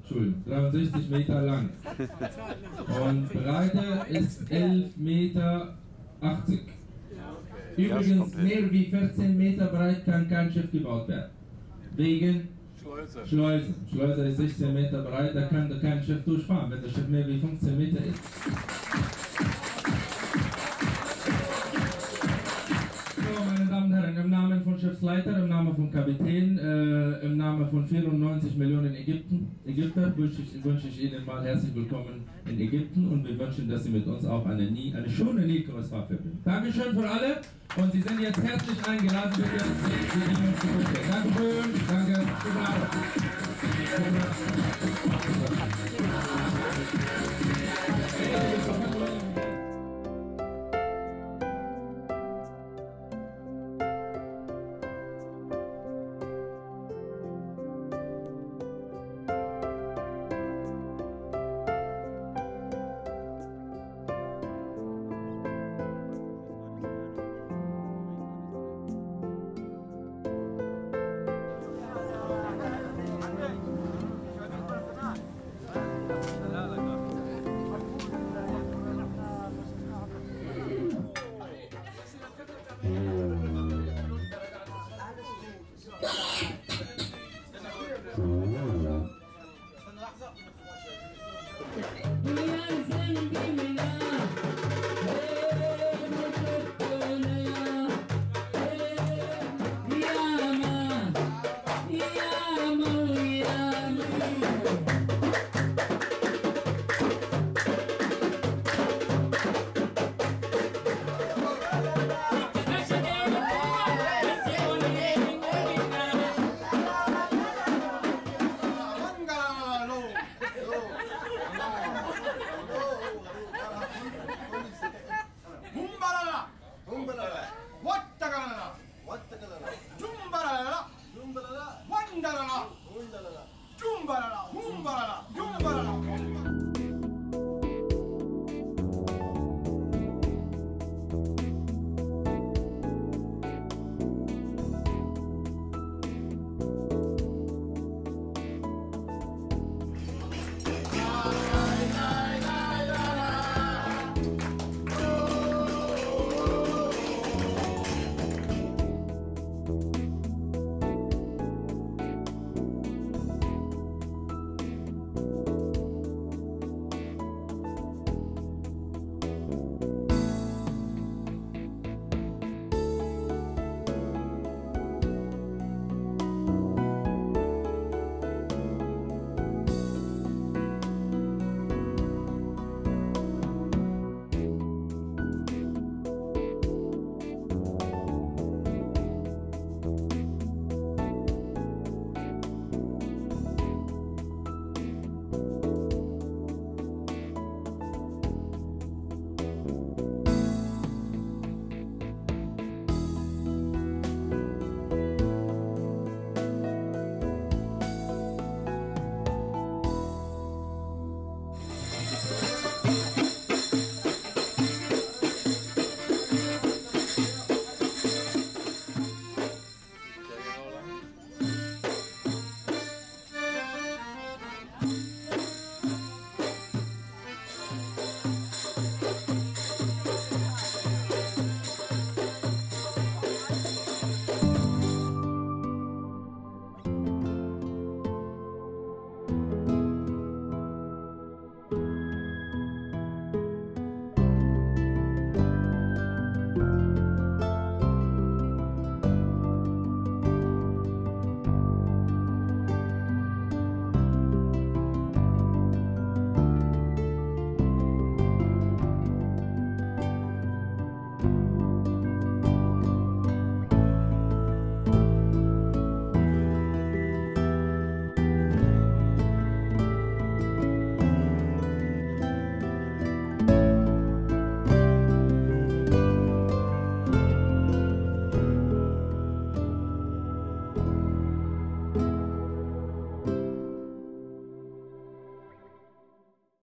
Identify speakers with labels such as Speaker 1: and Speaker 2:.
Speaker 1: Entschuldigung, 63 Meter lang. Und Breite ist 11,80 Meter. Übrigens, mehr wie 14 Meter breit kann kein Schiff gebaut werden. Wegen Schleuse. Schleuse ist 16 Meter breit, da kann kein Schiff durchfahren, wenn das Schiff mehr wie 15 Meter ist. So, meine Damen und Herren, im Namen von Schiffsleiter, im Namen von Kapitän, im Namen von 94 Millionen Ägypter wünsche ich Ihnen mal herzlich willkommen in Ägypten und wir wünschen, dass Sie mit uns auch eine schöne Nilkreuzfahrt verbringen. Dankeschön für alle und Sie sind jetzt herzlich eingeladen, bitte. Dankeschön, danke, guten Abend.